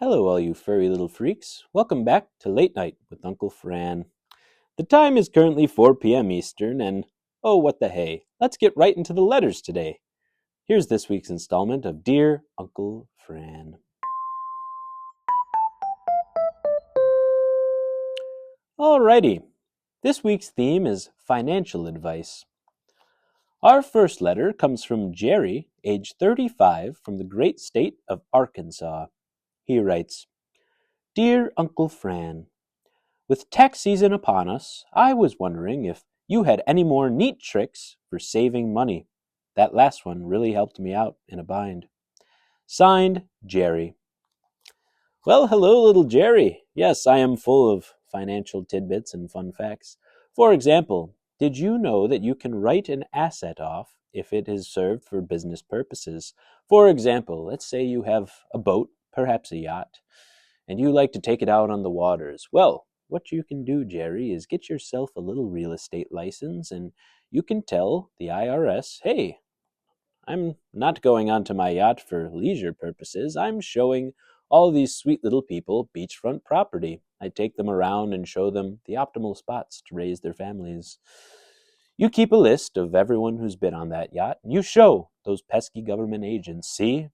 Hello, all you furry little freaks. Welcome back to Late Night with Uncle Fran. The time is currently 4 p.m. Eastern, and oh, what the hey. Let's get right into the letters today. Here's this week's installment of Dear Uncle Fran. Alrighty, this week's theme is financial advice. Our first letter comes from Jerry, age 35, from the great state of Arkansas. He writes, Dear Uncle Fran, with tax season upon us, I was wondering if you had any more neat tricks for saving money. That last one really helped me out in a bind. Signed, Jerry. Well, hello, little Jerry. Yes, I am full of financial tidbits and fun facts. For example, did you know that you can write an asset off if it is served for business purposes? For example, let's say you have a boat, perhaps a yacht, and you like to take it out on the waters. Well, what you can do, Jerry, is get yourself a little real estate license and you can tell the IRS, hey, I'm not going onto my yacht for leisure purposes. I'm showing all these sweet little people beachfront property. I take them around and show them the optimal spots to raise their families. You keep a list of everyone who's been on that yacht, and you show those pesky government agents, see?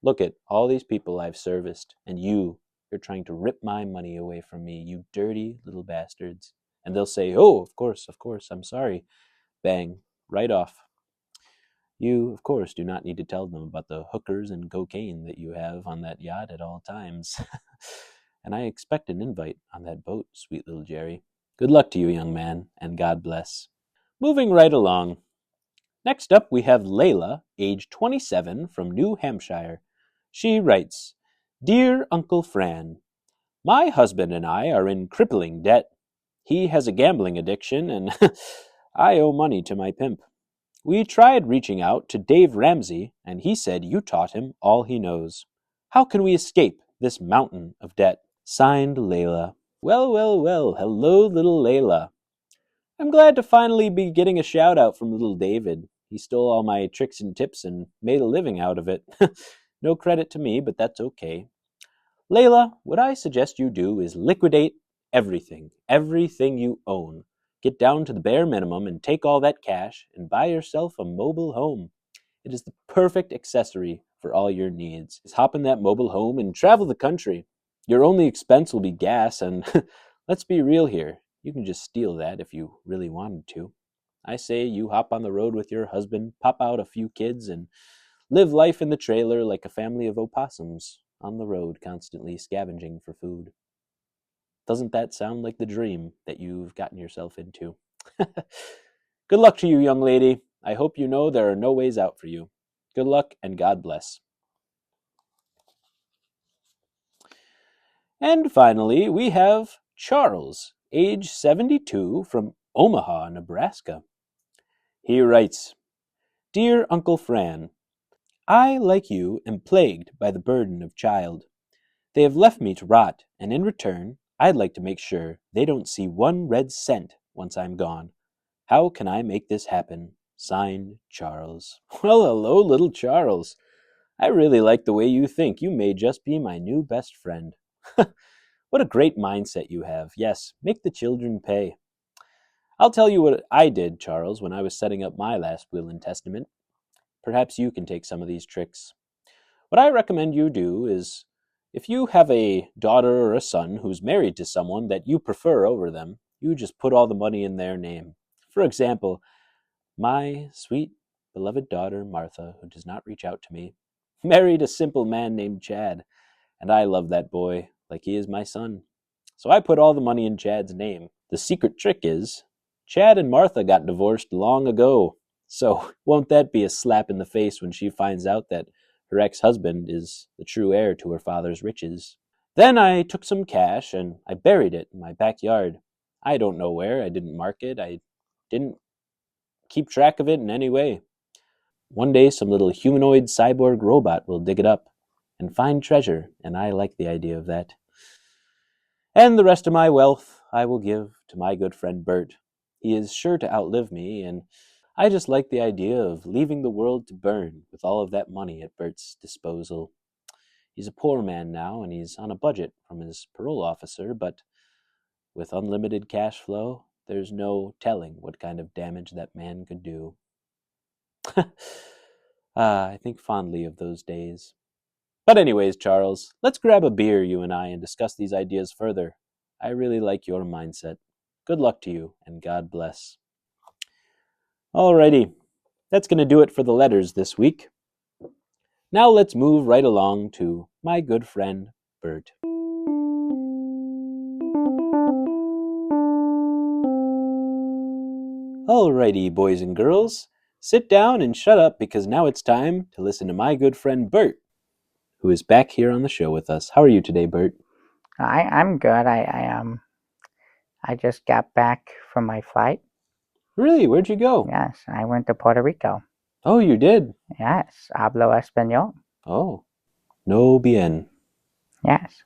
Look at all these people I've serviced, and you're trying to rip my money away from me, you dirty little bastards. And they'll say, oh, of course, I'm sorry. Bang, right off. You, of course, do not need to tell them about the hookers and cocaine that you have on that yacht at all times. And I expect an invite on that boat, sweet little Jerry. Good luck to you, young man, and God bless. Moving right along. Next up, we have Layla, age 27, from New Hampshire. She writes, Dear Uncle Fran, my husband and I are in crippling debt. He has a gambling addiction, and I owe money to my pimp. We tried reaching out to Dave Ramsey, and he said you taught him all he knows. How can we escape this mountain of debt? Signed, Layla. Well, hello, little Layla. I'm glad to finally be getting a shout-out from little David. He stole all my tricks and tips and made a living out of it. No credit to me, but that's okay. Layla, what I suggest you do is liquidate everything you own. Get down to the bare minimum and take all that cash and buy yourself a mobile home. It is the perfect accessory for all your needs. Just hop in that mobile home and travel the country. Your only expense will be gas, and let's be real here. You can just steal that if you really wanted to. I say you hop on the road with your husband, pop out a few kids, and live life in the trailer like a family of opossums on the road, constantly scavenging for food. Doesn't that sound like the dream that you've gotten yourself into? Good luck to you, young lady. I hope you know there are no ways out for you. Good luck and God bless. And finally, we have Charles, age 72, from Omaha, Nebraska. He writes, Dear Uncle Fran, I, like you, am plagued by the burden of child. They have left me to rot, and in return, I'd like to make sure they don't see one red cent once I'm gone. How can I make this happen? Signed, Charles. Well, hello, little Charles. I really like the way you think. You may just be my new best friend. What a great mindset you have. Yes, make the children pay. I'll tell you what I did, Charles, when I was setting up my last will and testament. Perhaps you can take some of these tricks. What I recommend you do is, if you have a daughter or a son who's married to someone that you prefer over them, you just put all the money in their name. For example, my sweet, beloved daughter, Martha, who does not reach out to me, married a simple man named Chad, and I love that boy like he is my son. So I put all the money in Chad's name. The secret trick is, Chad and Martha got divorced long ago. So won't that be a slap in the face when she finds out that her ex-husband is the true heir to her father's riches? Then I took some cash and I buried it in my backyard. I don't know where. I didn't mark it. I didn't keep track of it in any way. One day some little humanoid cyborg robot will dig it up and find treasure, and I like the idea of that. And the rest of my wealth I will give to my good friend Bert. He is sure to outlive me, and I just like the idea of leaving the world to burn with all of that money at Bert's disposal. He's a poor man now, and he's on a budget from his parole officer, but with unlimited cash flow, there's no telling what kind of damage that man could do. I think fondly of those days. But anyways, Charles, let's grab a beer, you and I, and discuss these ideas further. I really like your mindset. Good luck to you, and God bless. Alrighty, that's going to do it for the letters this week. Now let's move right along to my good friend, Bert. Alrighty, boys and girls, sit down and shut up because now it's time to listen to my good friend Bert, who is back here on the show with us. How are you today, Bert? I'm good. I just got back from my flight. Really? Where'd you go? Yes, I went to Puerto Rico. Oh, you did? Yes, hablo español. Oh, no bien. Yes.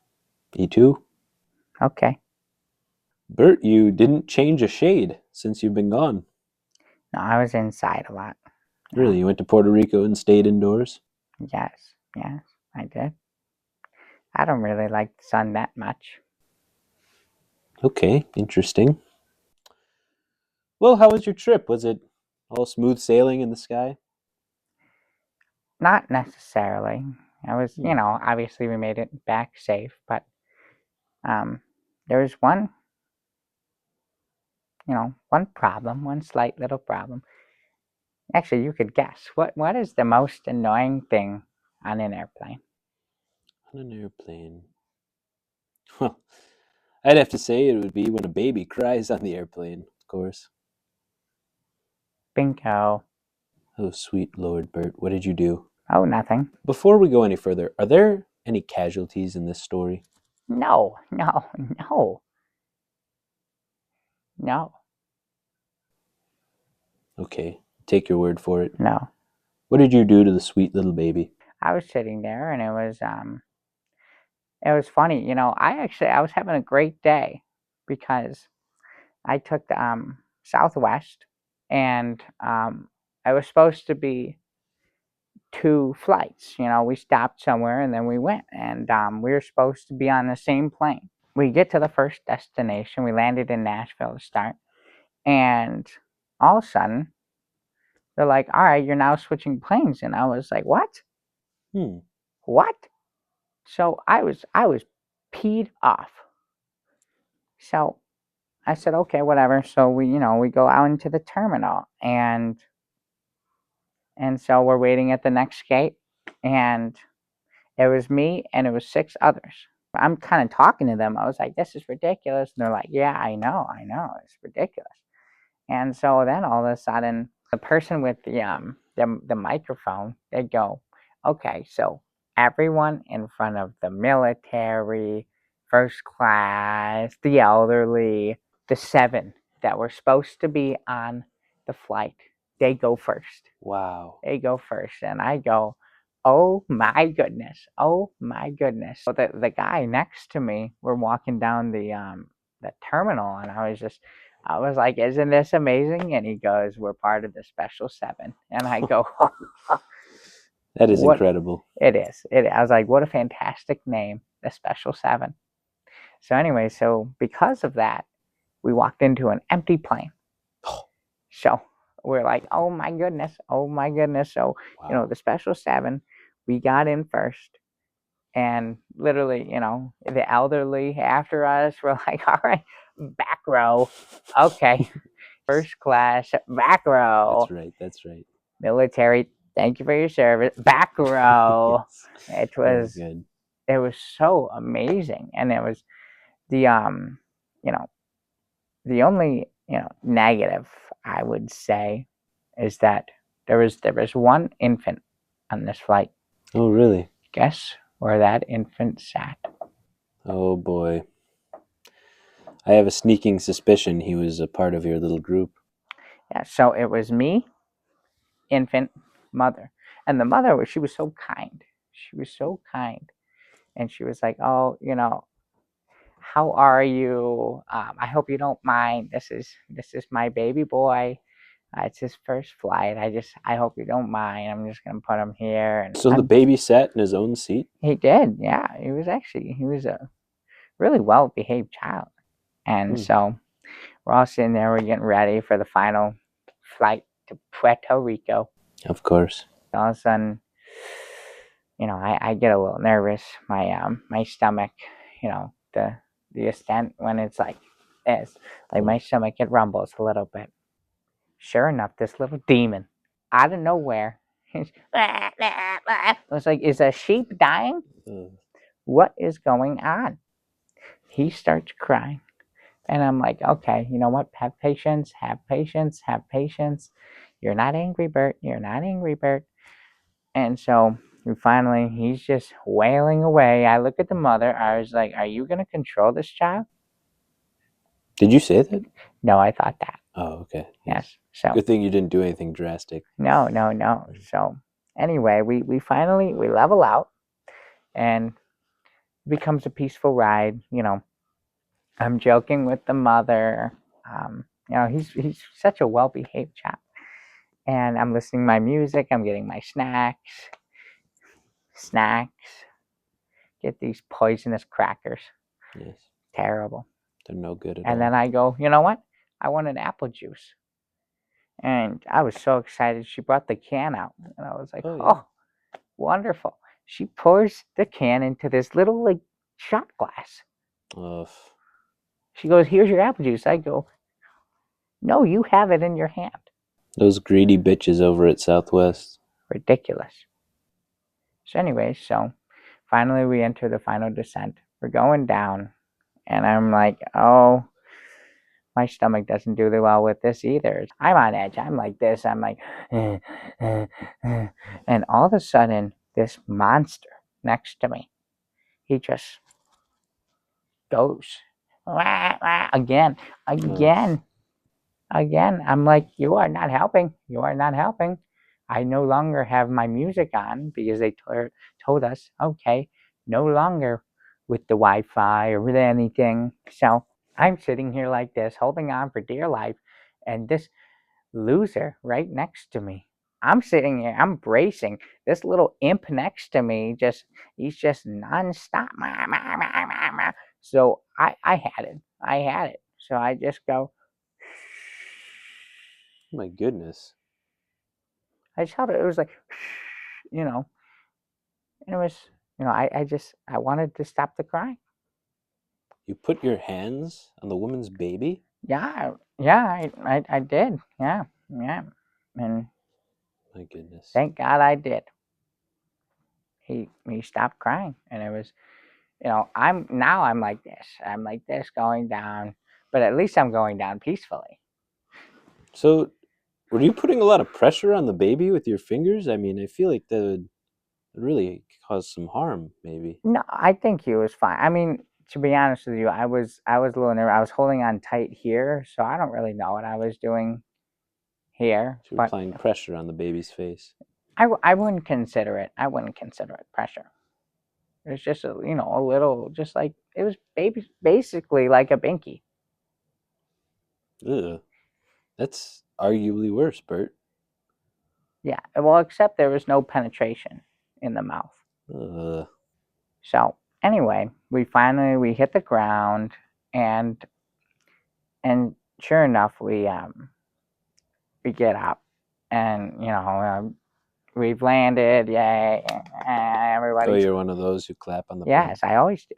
¿Y tú? Okay. Bert, you didn't change a shade since you've been gone. No, I was inside a lot. Really? You went to Puerto Rico and stayed indoors? Yes, I did. I don't really like the sun that much. Okay, interesting. Well, how was your trip? Was it all smooth sailing in the sky? Not necessarily. I was, Hmm. obviously we made it back safe, but um, there was one problem, one slight little problem. Actually, you could guess. What is the most annoying thing on an airplane? On an airplane. Well, I'd have to say it would be when a baby cries on the airplane, of course. Bingo. Oh, sweet Lord, Bert, what did you do? Oh, nothing. Before we go any further, are there any casualties in this story? No, no, no, no, Okay, take your word for it. no. What did you do to the sweet little baby? I was sitting there and it was funny, I was having a great day because I took the Southwest and I was supposed to be two flights. We stopped somewhere and then we went and we were supposed to be on the same plane. We get to the first destination. We landed in Nashville to start, and all of a sudden they're like, "All right, you're now switching planes," and I was like, "What? Hmm. What?" So I was peed off. So I said, "Okay, whatever." So we go out into the terminal, and so we're waiting at the next gate, and it was me and it was six others. I'm kind of talking to them. I was like, "This is ridiculous," and they're like, "Yeah, I know, it's ridiculous." And so then all of a sudden, the person with the microphone, they go, "Okay, so everyone in front of the military, first class, the elderly, the seven that were supposed to be on the flight, they go first. Wow. They go first." And I go, "Oh my goodness, oh my goodness." So the guy next to me, we're walking down the terminal, and I was like, "Isn't this amazing?" And he goes, "We're part of the Special Seven." And I go, That is "What?" incredible. It is. I was like, "What a fantastic name, the Special Seven." So anyway, so because of that, we walked into an empty plane. So we're like, "Oh my goodness, oh my goodness." So Wow. the Special Seven, we got in first, and literally, the elderly after us were like, "All right, back row, okay." First class, back That's row. right. That's right. Military, thank you for your service, back row. Yes. It Very was good. it was so amazing, and it was the you know the only negative I would say is that there was one infant on this flight. Oh, really? Guess where that infant sat? Oh, boy. I have a sneaking suspicion he was a part of your little group. Yeah, so it was me, infant, mother, and the mother she was so kind. She was so kind, and she was like, "Oh, how are you? I hope you don't mind. This is my baby boy. It's his first flight. I hope you don't mind. I'm just gonna put him here, and So the baby sat in his own seat? he did. Yeah, he was a really well behaved child, and Hmm. so we're all sitting there. We're getting ready for the final flight to Puerto Rico. Of course. All of a sudden, I get a little nervous. My stomach, the extent when it's like this, like my stomach, it rumbles a little bit. Sure enough, this little demon out of nowhere, it's like, is a sheep dying? What is going on? He starts crying. And I'm like, okay, you know what? Have patience, have patience, have patience. You're not angry, Bert. You're not angry, Bert. And so finally, he's just wailing away. I look at the mother. I was like, are you going to control this child? Did you say that? No, I thought that. Oh, okay. Yes. So, Good thing you didn't do anything drastic. no. So, anyway, we finally, we level out and it becomes a peaceful ride. I'm joking with the mother. He's such a well behaved child. And I'm listening to my music. I'm getting my snacks. Get these poisonous crackers. Yes. Terrible. They're no good at And all. then I go, you know what? I want an apple juice. And I was so excited. She brought the can out. And I was like, oh, wonderful. She pours the can into this little like shot glass. Ugh. She goes, here's your apple juice. I go, no, you have it in your hand. Those greedy bitches over at Southwest. Ridiculous. So anyway, finally we enter the final descent. We're going down. And I'm like, oh, my stomach doesn't do well with this either. I'm on edge. I'm like this. I'm like, and all of a sudden, this monster next to me, he just goes again. I'm like, you are not helping. You are not helping. I no longer have my music on because they told us, okay, no longer with the Wi-Fi or with anything. So I'm sitting here like this, holding on for dear life, and this loser right next to me. I'm sitting here, I'm bracing. This little imp next to me, he's just nonstop. So I had it. I had it. So I just go, My goodness. I just held it. It was like, and it was, I wanted to stop the crying. You put your hands on the woman's baby? Yeah, I did. Yeah. And My goodness. thank God I did. He stopped crying, and it was, I'm like this. I'm like this going down, but at least I'm going down peacefully. So, were you putting a lot of pressure on the baby with your fingers? I mean, I feel like that would really cause some harm, maybe. No, I think he was fine. I mean, to be honest with you, I was a little nervous. I was holding on tight here, so I don't really know what I was doing here, So you're but applying pressure on the baby's face. I wouldn't consider it. I wouldn't consider it pressure. It was just a little, just like it was basically like a binky. Ugh. That's arguably worse, Bert. Yeah. Well, except there was no penetration in the mouth. Ugh. So anyway, we hit the ground, and sure enough, we get up, and we've landed. Yay! Oh, Everybody's. you're one of those who clap on the plane? Yes, I always do.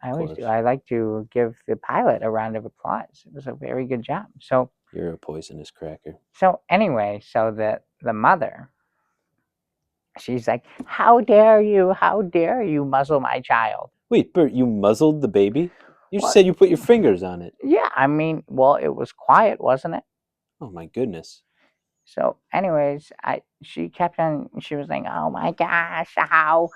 I Of always do. course. I like to give the pilot a round of applause. It was a very good job. So You're a poisonous cracker. anyway, so the mother, she's like, how dare you? How dare you muzzle my child? Wait, Bert, you muzzled the baby? You just What? said you put your fingers on it. Yeah, I mean, well, it was quiet, wasn't it? Oh my goodness. So, anyways, she kept on. She was like, "Oh my gosh, how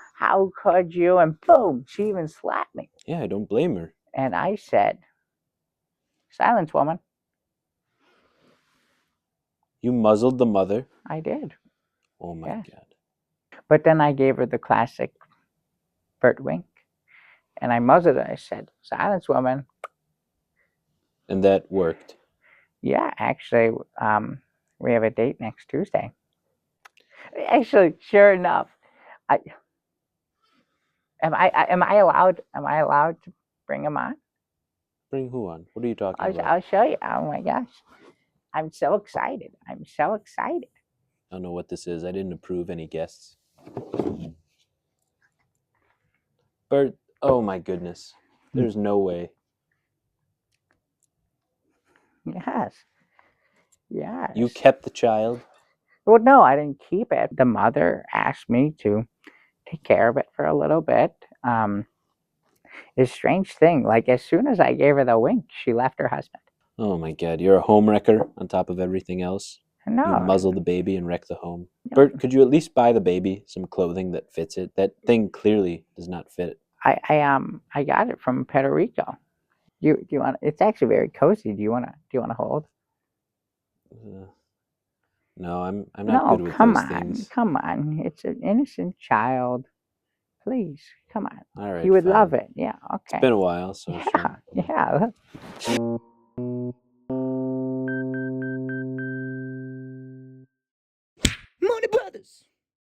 could you?" And boom, she even slapped me. Yeah, I don't blame her. And I said, "Silence, woman." You muzzled the mother? I did. Oh my Yes. God. But then I gave her the classic Bert wink, and I muzzled her. I said, "Silence, woman." And that worked. Yeah, actually, We have a date next Tuesday. Actually, sure enough, I am I allowed to bring him on? Bring who on? What are you talking about? I'll show you. Oh my gosh, I'm so excited. I'm so excited. I don't know what this is. I didn't approve any guests. Bert, oh my goodness. There's no way. Yes. Yes. You kept the child? Well, no, I didn't keep it. The mother asked me to take care of it for a little bit. It's a strange thing. Like, as soon as I gave her the wink, she left her husband. Oh my god, you're a home wrecker on top of everything else. You No, muzzle the baby and wreck the home. no. Bert, could you at least buy the baby some clothing that fits it? That thing clearly does not fit. I got it from Puerto Rico. Do you want? It's actually very cozy. Do you want to hold? No, I'm not No, good with come those on, things. come on. It's an innocent child. Please, come on. All He right, would love fine. it. Yeah. It's Okay. been a while, so sure. Yeah. Yeah.